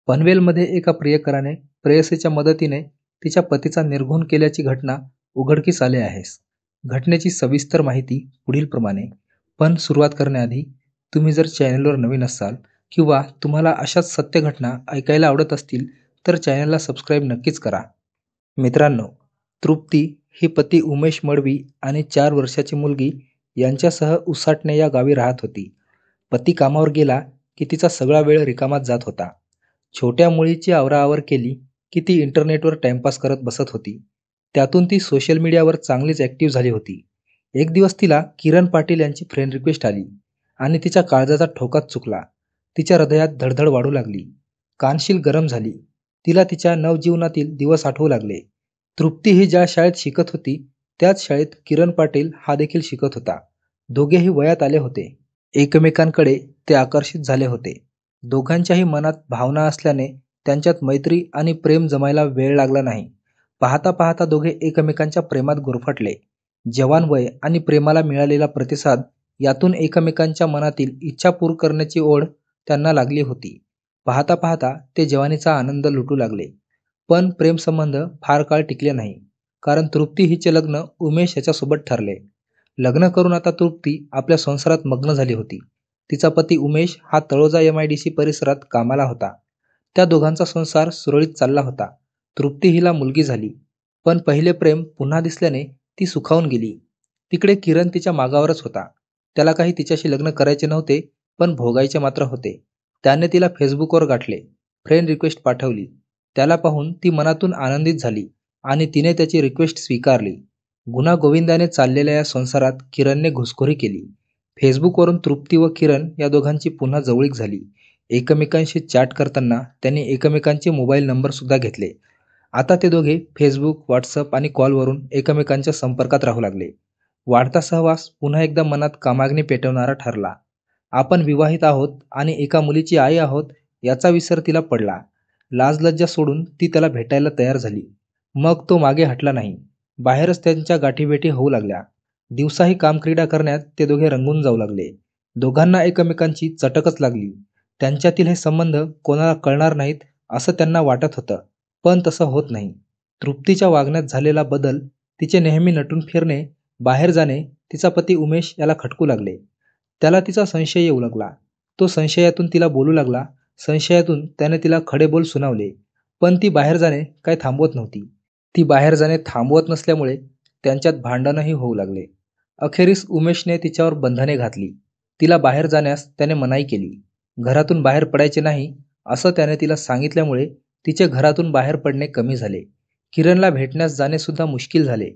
पनवेलमध्ये एका प्रियकराने प्रेयसीच्या मदतीने तिच्या पतीचा निर्घृण केल्याची घटना उघडकीस आली आहे. घटनेची सविस्तर माहिती पुढील प्रमाणे. पण सुरुवात करण्याआधी तुम्ही जर चॅनलवर नवीन असाल किंवा तुम्हाला अशाच सत्य घटना ऐकायला आवडत असतील तर चॅनलला सबस्क्राईब नक्कीच करा. मित्रांनो, तृप्ती ही पती उमेश मडवी आणि 4 वर्षाची मुलगी यांच्यासह उसाटणे या गावी राहत होती. पती कामावर गेला की तिचा सगळा वेळ रिकामाच जात होता. छोट्या मुलीची आवराआवर केली की ती इंटरनेटवर टाइमपास करत बसत होती. त्यातून ती सोशल मीडियावर चांगलीच ॲक्टिव्ह झाली होती. एक दिवस तिला किरण पाटील यांची फ्रेंड रिक्वेस्ट आली आणि तिच्या काळजाचा ठोकाच चुकला. तिच्या हृदयात धडधड वाढू लागली. कानशील गरम झाली. तिला तिच्या नवजीवनातील दिवस आठवू लागले. तृप्ती ही ज्या शाळेत शिकत होती त्याच शाळेत किरण पाटील हा देखील शिकत होता. दोघेही वयात आले होते. एकमेकांकडे ते आकर्षित झाले होते. दोघांच्याही मनात भावना असल्याने त्यांच्यात मैत्री आणि प्रेम जमायला वेळ लागला नाही. पाहता पाहता दोघे एकमेकांच्या प्रेमात गुरफटले. जवान वय आणि प्रेमाला मिळालेला प्रतिसाद यातून एकमेकांच्या मनातील इच्छा पूर्ण करण्याची ओढ त्यांना लागली होती. पाहता पाहता ते जवानीचा आनंद लुटू लागले. पण प्रेमसंबंध फार काळ टिकले नाही, कारण तृप्ती हिचे लग्न उमेश याच्यासोबत ठरले. लग्न करून आता तृप्ती आपल्या संसारात मग्न झाली होती. तिचा पती उमेश हा तळोजा MIDC परिसरात कामाला होता. त्या दोघांचा संसार सुरळीत चालला होता. तृप्ती हिला मुलगी झाली. पण पहिले प्रेम पुन्हा दिसल्याने ती सुखावून गेली. तिकडे किरण तिच्या मागावरच होता. त्याला काही तिच्याशी लग्न करायचे नव्हते, पण भोगायचे मात्र होते. त्याने तिला फेसबुकवर गाठले, फ्रेंड रिक्वेस्ट पाठवली. त्याला पाहून ती मनातून आनंदित झाली आणि तिने त्याची रिक्वेस्ट स्वीकारली. गुण्यागोविंदाने चाललेल्या या संसारात किरणने घुसखोरी केली. फेसबुकवरून तृप्ती व किरण या दोघांची पुन्हा जवळीक झाली. एकमेकांशी चॅट करताना त्यांनी एकमेकांचे मोबाईल नंबर सुद्धा घेतले. आता ते दोघे फेसबुक, व्हॉट्सअप आणि कॉलवरून एकमेकांच्या संपर्कात राहू लागले. वाढता सहवास पुन्हा एकदा मनात कामाग्नी पेटवणारा ठरला. आपण विवाहित आहोत आणि एका मुलीची आई आहोत याचा विसर तिला पडला. लाजलज्जा सोडून ती त्याला भेटायला तयार झाली. मग तो मागे हटला नाही. बाहेरच त्यांच्या गाठीभेटी होऊ लागल्या. दिवसाही कामक्रीडा करण्यात ते दोघे रंगून जाऊ लागले. दोघांना एकमेकांची चटकच लागली. त्यांच्यातील हे संबंध कोणाला कळणार नाहीत असं त्यांना वाटत होतं, पण तसं होत नाही. तृप्तीच्या वागण्यात झालेला बदल, तिचे नेहमी नटून फिरणे, बाहेर जाणे तिचा पती उमेश याला खटकू लागले. त्याला तिचा संशय येऊ लागला. तो संशयातून तिला बोलू लागला. संशयातून त्याने तिला खडे बोल सुनावले. पण ती बाहेर जाणे काय थांबवत नव्हती. ती बाहेर जाणे थांबवत नसल्यामुळे त्यांच्यात भांडणही होऊ लागले. अखेरीस उमेशने तिच्यावर बंधने घातली. तिला बाहेर जाण्यास त्याने मनाई केली. घरातून बाहेर पडायचे नाही असं त्याने तिला सांगितल्यामुळे तिचे घरातून बाहेर पडणे कमी झाले. किरणला भेटण्यास जाणे सुद्धा मुश्किल झाले.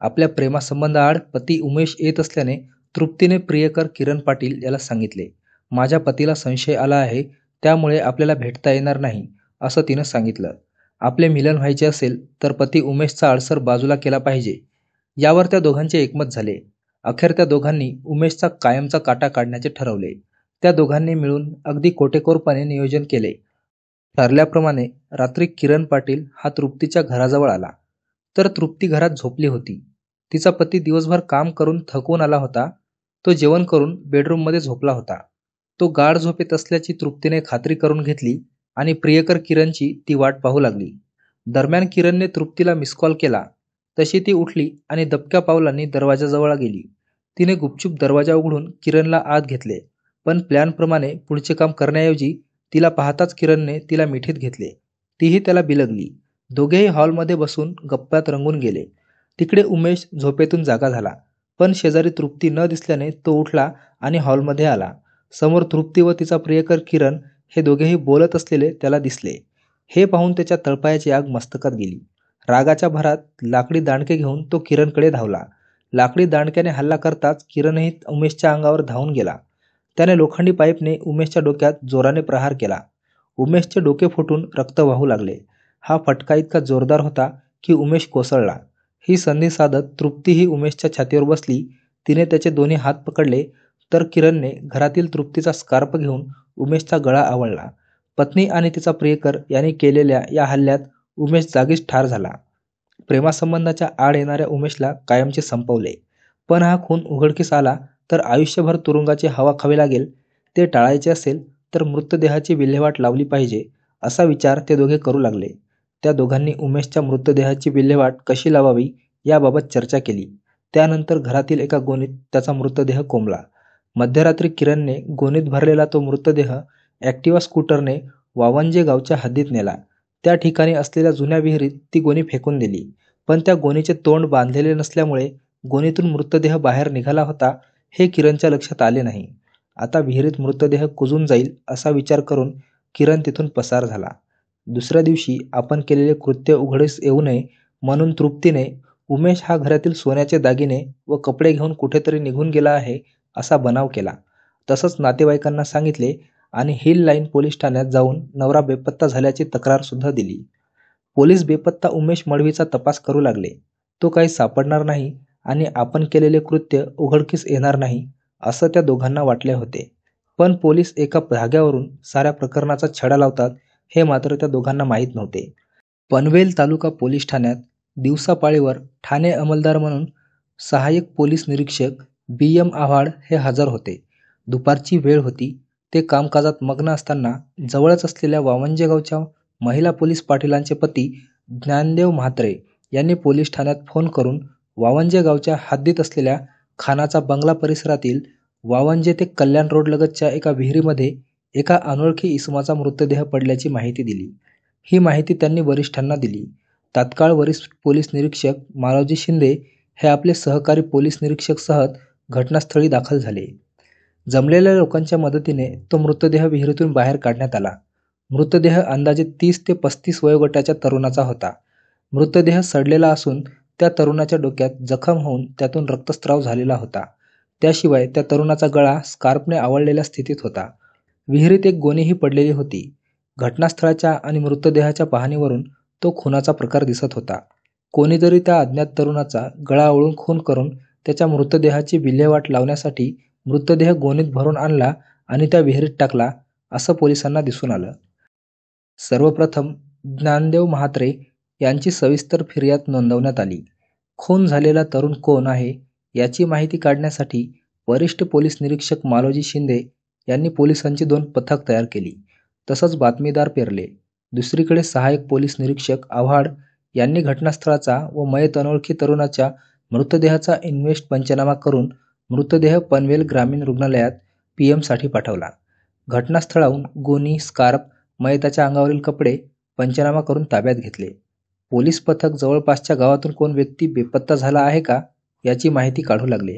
आपल्या प्रेमासंबंधाआड पती उमेश येत असल्याने तृप्तीने प्रियकर किरण पाटील याला सांगितले, माझ्या पतीला संशय आला आहे, त्यामुळे आपल्याला भेटता येणार नाही असं तिनं सांगितलं. आपले मिलन व्हायचे असेल तर पती उमेशचा अडसर बाजूला केला पाहिजे. यावर त्या दोघांचे एकमत झाले. अखेर त्या दोघांनी उमेशचा कायमचा काटा काढण्याचे ठरवले. त्या दोघांनी मिळून अगदी कोटेकोरपणे नियोजन केले. ठरल्याप्रमाणे रात्री किरण पाटील हा तृप्तीच्या घराजवळ आला, तर तृप्ती घरात झोपली होती. तिचा पती दिवसभर काम करून थकून आला होता. तो जेवण करून बेडरूममध्ये झोपला होता. तो गाढ झोपेत असल्याची तृप्तीने खात्री करून घेतली आणि प्रियकर किरणची ती वाट पाहू लागली. दरम्यान किरणने तृप्तीला मिस कॉल केला. तशी ती उठली आणि दबक्या पावलांनी दरवाजाजवळ गेली. तिने गुपचूप दरवाजा उघडून किरणला आत घेतले, पण प्लॅनप्रमाणे पुढचे काम करण्याऐवजी तिला पाहताच किरणने तिला मिठीत घेतले. तीही त्याला बिलगली. दोघेही हॉलमध्ये बसून गप्पात रंगून गेले. तिकडे उमेश झोपेतून जागा झाला, पण शेजारी तृप्ती न दिसल्याने तो उठला आणि हॉलमध्ये आला. समोर तृप्ती व तिचा प्रियकर किरण हे दोघेही बोलत असलेले त्याला दिसले. हे पाहून त्याच्या तळपायाची आग मस्तकात गेली. रागाच्या भरात लाकडी दांडके घेऊन तो किरणकडे धावला. लाकडी दांडक्याने हल्ला करताच किरणही उमेशच्या अंगावर धावून गेला. त्याने लोखंडी पाईपने उमेशच्या डोक्यात जोराने प्रहार केला. उमेशचे डोके फुटून रक्त वाहू लागले. हा फटका इतका जोरदार होता की उमेश कोसळला. ही संधी साधत तृप्तीही उमेशच्या छातीवर बसली. तिने त्याचे दोन्ही हात पकडले, तर किरणने घरातील तृप्तीचा स्कार्फ घेऊन उमेशचा गळा आवळला. पत्नी आणि तिचा प्रियकर यांनी केलेल्या या हल्ल्यात उमेश जागीच ठार झाला. प्रेमासंबंधाच्या आड येणाऱ्या उमेशला कायमचे संपवले. पण हा खून उघडकीस आला तर आयुष्यभर तुरुंगाची हवा खावी लागेल. ते टाळायचे असेल तर मृतदेहाची विल्हेवाट लावली पाहिजे असा विचार ते दोघे करू लागले. त्या दोघांनी उमेशच्या मृतदेहाची विल्हेवाट कशी लावावी याबाबत चर्चा केली. त्यानंतर घरातील एका गोणीत त्याचा मृतदेह कोंबला. मध्यरात्री किरणने गोणीत भरलेला तो मृतदेह ॲक्टिवा स्कूटरने वावंजे गावच्या हद्दीत नेला. त्या ठिकाणी असलेल्या जुन्या विहिरीत ती गोणी फेकून दिली. पण त्या गोणीचे तोंड बांधलेले नसल्यामुळे गोणीतून मृतदेह बाहेर निघाला होता हे किरणच्या लक्षात आले नाही. आता विहिरीत मृतदेह कुजून जाईल असा विचार करून किरण तिथून पसार झाला. दुसऱ्या दिवशी आपण केलेले कृत्य उघडीस येऊ नये म्हणून तृप्तीने उमेश हा घरातील सोन्याचे दागिने व कपडे घेऊन कुठेतरी निघून गेला आहे असा बनाव केला. तसंच नातेवाईकांना सांगितले आणि हिल लाईन पोलीस ठाण्यात जाऊन नवरा बेपत्ता झाल्याची तक्रार सुद्धा दिली. पोलीस बेपत्ता उमेश मडवीचा तपास करू लागले. तो काही सापडणार नाही आणि आपण केलेले कृत्य उघडकीस येणार नाही असं त्या दोघांना वाटले होते. पण पोलीस एका धाग्यावरून साऱ्या प्रकरणाचा छडा लावतात हे मात्र त्या दोघांना माहीत नव्हते. पनवेल तालुका पोलीस ठाण्यात दिवसापाळीवर ठाणे अंमलदार म्हणून सहाय्यक पोलीस निरीक्षक BM आव्हाड हे हजर होते. दुपारची वेळ होती. ते कामकाजात मग्न असताना जवळच असलेल्या वावंजे गावच्या महिला पोलीस पाटीलांचे पती ज्ञानदेव म्हात्रे यांनी पोलीस ठाण्यात फोन करून वावंजे गावच्या हद्दीत असलेल्या खानाचा बंगला परिसरातील वावंजे ते कल्याण रोड लगतच्या एका विहिरीमध्ये एका अनोळखी इसमाचा मृतदेह पडल्याची माहिती दिली. ही माहिती त्यांनी वरिष्ठांना दिली. तात्काळ वरिष्ठ पोलीस निरीक्षक मालोजी शिंदे हे आपले सहकारी पोलीस निरीक्षकसह घटनास्थळी दाखल झाले. जमलेल्या लोकांच्या मदतीने तो मृतदेह विहिरीतून बाहेर काढण्यात आला. मृतदेह अंदाजे 30 ते 35 वयोगटाच्या तरुणाचा होता. मृतदेह सडलेला असून त्या तरुणाच्या डोक्यात जखम होऊन त्यातून रक्तस्राव झालेला होता. त्याशिवाय त्या तरुणाचा गळा स्कार्फने आवळलेल्या स्थितीत होता. विहिरीत एक गोणीही पडलेली होती. घटनास्थळाच्या आणि मृतदेहाच्या पाहणीवरून तो खुनाचा प्रकार दिसत होता. कोणीतरी त्या अज्ञात तरुणाचा गळा आवळून खून करून त्याच्या मृतदेहाची विल्हेवाट लावण्यासाठी मृतदेह गोणीत भरून आणला आणि त्या विहिरीत टाकला असं पोलिसांना दिसून आलं. सर्वप्रथम ज्ञानदेव म्हात्रे यांची सविस्तर फिर्याद नोंदवण्यात आली. खून झालेला तरुण कोण आहे याची माहिती काढण्यासाठी वरिष्ठ पोलीस निरीक्षक मालोजी शिंदे यांनी पोलिसांची 2 पथक तयार केली. तसंच बातमीदार पेरले. दुसरीकडे सहाय्यक पोलीस निरीक्षक आव्हाड यांनी घटनास्थळाचा व मयत अनोळखी तरुणाच्या मृतदेहाचा इन्व्हेस्ट पंचनामा करून मृतदेह पनवेल ग्रामीण रुग्णालयात PM साठी पाठवला. घटनास्थळाहून गोणी, स्कार्फ, मयताच्या अंगावरील कपडे पंचनामा करून ताब्यात घेतले. पोलीस पथक जवळपासच्या गावातून कोण व्यक्ती बेपत्ता झाला आहे का याची माहिती काढू लागले.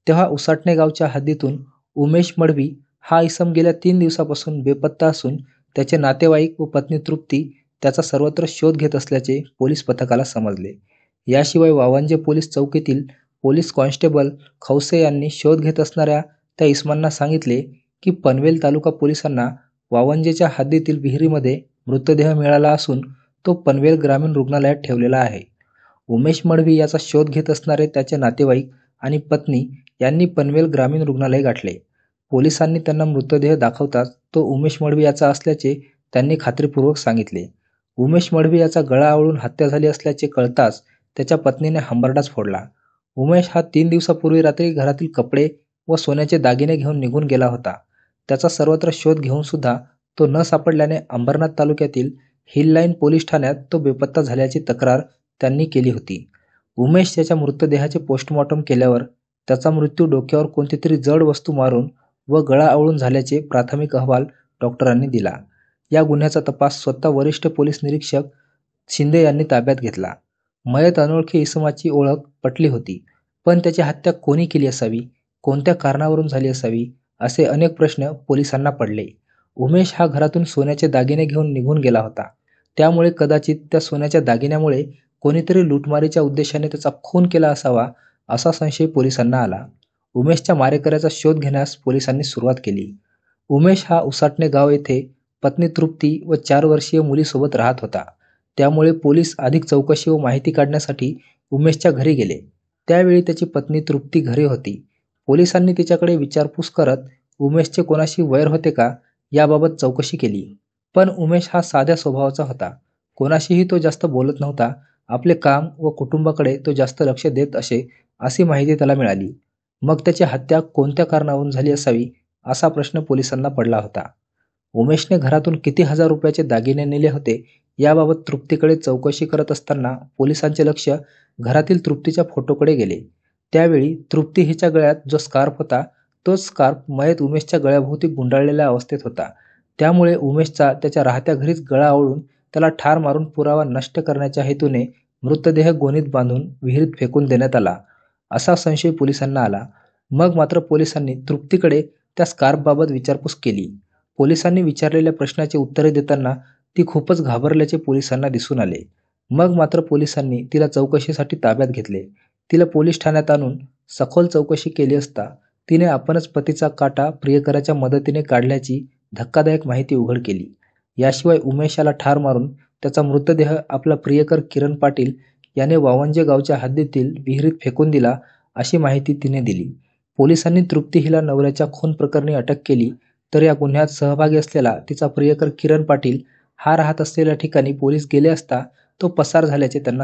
तेव्हा उसाटणे गावच्या हद्दीतून उमेश मडवी हा इसम गेल्या 3 दिवसापासून बेपत्ता असून त्याचे नातेवाईक व पत्नी तृप्ती त्याचा सर्वत्र शोध घेत असल्याचे पोलीस पथकाला समजले. याशिवाय Vavanje police चौकीतील police constable Khawase यांनी शोध घेत असणाऱ्या त्या इसमांना सांगितले की पनवेल तालुका पोलिसांना वावंजेच्या हद्दीतील विहिरीमध्ये मृतदेह मिळाला असून तो पनवेल ग्रामीण रुग्णालयात ठेवलेला आहे. उमेश मडवी याचा शोध घेत असणारे त्याचे नातेवाईक आणि पत्नी यांनी पनवेल ग्रामीण रुग्णालय गाठले. पोलिसांनी त्यांना मृतदेह दाखवताच तो उमेश मडवी याचा असल्याचे त्यांनी खात्रीपूर्वक सांगितले. उमेश मडवी याचा गळा आवळून हत्या झाली असल्याचे कळताच त्याच्या पत्नीने हंबरडाच फोडला. उमेश हा 3 दिवसापूर्वी रात्री घरातील कपडे व सोन्याचे दागिने घेऊन निघून गेला होता. त्याचा सर्वत्र शोध घेऊन सुद्धा तो न सापडल्याने अंबरनाथ तालुक्यातील हिल लाईन पोलीस ठाण्यात तो बेपत्ता झाल्याची तक्रार त्यांनी केली होती. उमेश याच्या मृतदेहाचे पोस्टमॉर्टम केल्यावर त्याचा मृत्यू डोक्यावर कोणतीतरी जड वस्तू मारून व गळा आवळून झाल्याचे प्राथमिक अहवाल डॉक्टरांनी दिला. या गुन्ह्याचा तपास स्वतः वरिष्ठ पोलीस निरीक्षक शिंदे यांनी ताब्यात घेतला. मयत अनोळखी इसमाची ओळख पटली होती, पण त्याची हत्या कोणी केली असावी, कोणत्या कारणावरून झाली असावी असे अनेक प्रश्न पोलिसांना पडले. उमेश हा घरातून सोन्याचे दागिने घेऊन निघून गेला होता. त्यामुळे कदाचित त्या सोन्याच्या दागिन्यामुळे कोणीतरी लूटमारीच्या उद्देशाने त्याचा खून केला असावा असा संशय पोलिसांना आला. उमेशच्या मारेकऱ्याचा शोध घेण्यास पोलिसांनी सुरुवात केली. उमेश हा उसाटणे गाव येथे पत्नी तृप्ती व 4 वर्षीय मुलीसोबत राहत होता. त्यामुळे पोलीस अधिक चौकशी व माहिती काढण्यासाठी उमेशच्या घरी गेले. त्यावेळी त्याची पत्नी तृप्ती घरी होती. पोलिसांनी तिच्याकडे विचारपूस करत उमेशचे कोणाशी वैर होते का याबाबत चौकशी केली. पण उमेश हा साध्या स्वभावाचा होता. कोणाशीही तो जास्त बोलत नव्हता. आपले काम व कुटुंबाकडे तो जास्त लक्ष देत असे अशी माहिती त्याला मिळाली. मग त्याची हत्या कोणत्या कारणावरून झाली असावी असा प्रश्न पोलिसांना पडला होता. उमेशने घरातून किती हजार रुपयाचे दागिने नेले होते याबाबत तृप्तीकडे चौकशी करत असताना पोलिसांचे लक्ष घरातील तृप्तीच्या फोटोकडे गेले. त्यावेळी तृप्ती हिच्या गळ्यात जो स्कार्फ होता तोच स्कार्फ मयत उमेशच्या गळ्याभोवती गुंडाळलेल्या अवस्थेत होता. त्यामुळे उमेशचा त्याच्या राहत्या घरीच गळा आवळून त्याला ठार मारून पुरावा नष्ट करण्याच्या हेतूने मृतदेह गोणीत बांधून विहिरीत फेकून देण्यात आला, असा संशय पोलिसांना आला. मग मात्र पोलिसांनी तृप्तीकडे त्या स्कार्फबाबत विचारपूस केली. पोलिसांनी विचारलेल्या प्रश्नाची उत्तरे देताना ती खूपच घाबरल्याचे पोलिसांना दिसून आले. मग मात्र पोलिसांनी तिला चौकशीसाठी ताब्यात घेतले. तिला पोलीस ठाण्यात आणून सखोल चौकशी केली असता तिने आपणच पतीचा काटा प्रियकराच्या मदतीने काढल्याची धक्कादायक माहिती उघड केली. याशिवाय उमेशाला ठार मारून त्याचा मृतदेह आपला प्रियकर किरण पाटील याने वावंजे गावच्या हद्दीतील विहिरीत फेकून दिला, अशी माहिती तिने दिली. पोलिसांनी तृप्ती हिला नवऱ्याच्या खून प्रकरणी अटक केली, तर या गुन्ह्यात सहभागी असलेला तिचा प्रियकर किरण पाटील हा राहत असलेल्या ठिकाणी पोलीस गेले असता तो पसार झाल्याचे त्यांना